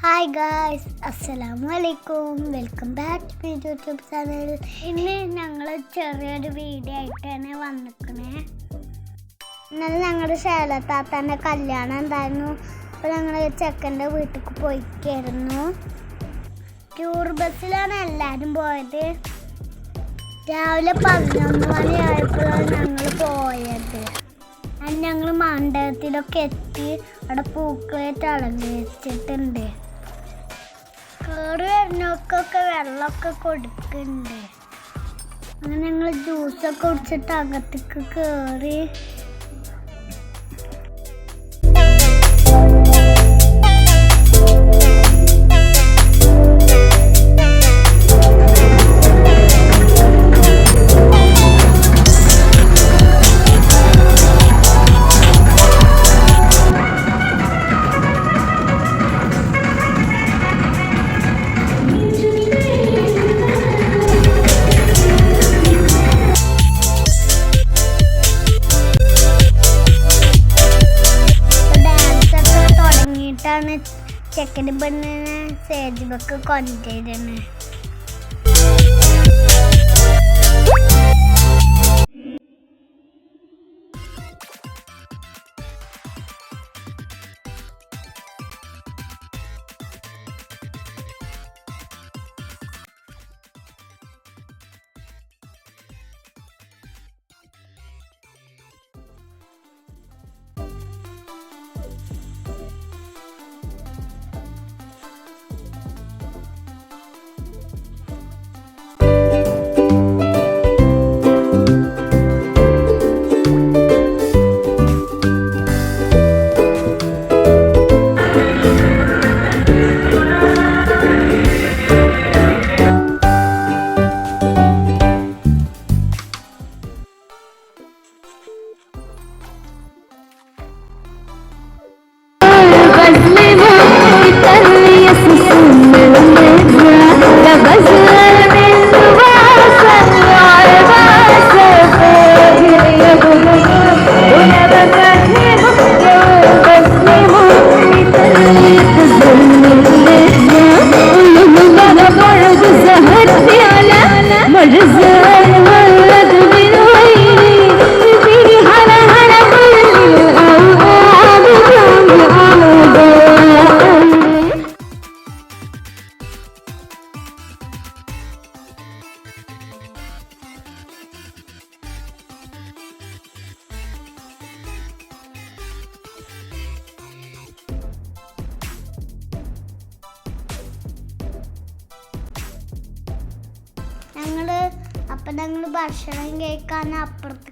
Hi guys, അസ്സലാമു അലൈക്കും. Welcome back to YouTube channel. ഇന്ന് ഞങ്ങൾ ചെറിയൊരു വീഡിയോ ആയിട്ടാണ് വന്നിരിക്കണേ. ഇന്നലെ ഞങ്ങളുടെ ശൈലത്താത്തൻ്റെ കല്യാണം ഉണ്ടായിരുന്നു. അപ്പോൾ ഞങ്ങൾ ചെക്കൻ്റെ വീട്ടിലേക്ക് പോയിക്കായിരുന്നു. ടൂർ ബസ്സിലാണ് എല്ലാവരും പോയത്. രാവിലെ 11 മണിയായപ്പോഴാണ് ഞങ്ങൾ പോയത്. ഞങ്ങൾ മണ്ഡപത്തിലൊക്കെ എത്തി. അവിടെ പൂക്കളായിട്ട് അലങ്കരിച്ചിട്ടുണ്ട്. കയറി വരുന്നവർക്കൊക്കെ വെള്ളമൊക്കെ കൊടുക്കുന്നുണ്ട്. അങ്ങനെ ഞങ്ങൾ ജ്യൂസൊക്കെ കുടിച്ചിട്ട് അകത്തേക്ക് കയറി. ചെക്കൻ്റെ പെണ്ണിനെ സ്റ്റേജിലൊക്കെ കൊണ്ടുവരുന്നത്. ഞങ്ങൾ ഭക്ഷണം കഴിക്കാൻ അപ്പുറത്ത്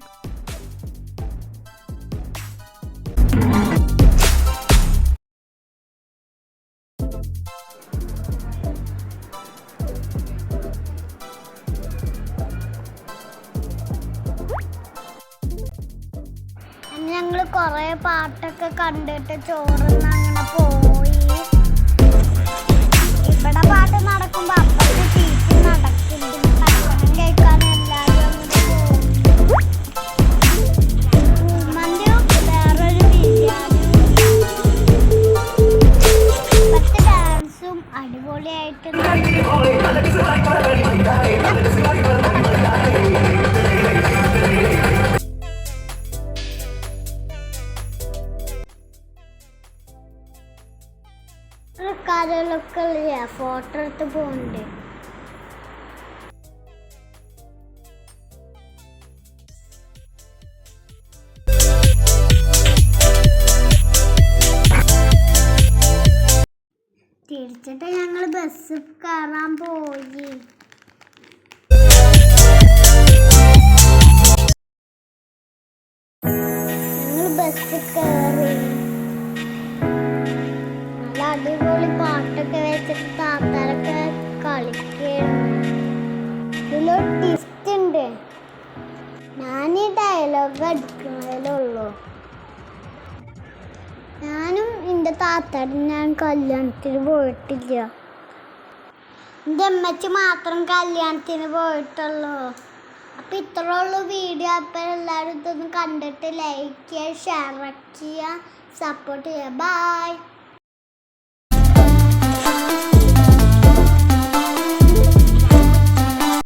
ഞങ്ങൾ കുറേ പാട്ടൊക്കെ കണ്ടിട്ട് ചോറുന്ന അങ്ങനെ പോയി. ഇവിടെ പാട്ട് നടക്കുമ്പോ അപ്പുറത്ത് ടീച്ചർ നടക്കുന്നുണ്ട്. അടിപൊളിയായിട്ട് കരകളൊക്കെ ഫോട്ടോ എടുത്ത് പോകുന്നുണ്ട്. തിരിച്ചിട്ട് ഞങ്ങൾ ബസ് കയറാൻ പോയി. ഞങ്ങൾ ബസ് കയറി. നല്ല അടിപൊളി പാട്ടൊക്കെ വെച്ചിട്ട് താത്താരൊക്കെ കളിക്കുകയായിരുന്നു. ഇതിലൊരു ട്വിസ്റ്റ് ഉണ്ട്. ഞാൻ ഈ ഡയലോഗ് അടിക്കുന്നതിലുള്ളൂ. ഞാനും എൻ്റെ താത്താരും ഞാൻ കല്യാണത്തിന് പോയിട്ടില്ല. എൻ്റെ അമ്മച്ചി മാത്രം കല്യാണത്തിന് പോയിട്ടുള്ളൂ. അപ്പം ഇത്രയുള്ള വീഡിയോ. അപ്പം എല്ലാവരും ഇതൊന്ന് കണ്ടിട്ട് ലൈക്ക് ചെയ്യുക, ഷെയർ ചെയ്യുക, സപ്പോർട്ട് ചെയ്യുക. ബൈ.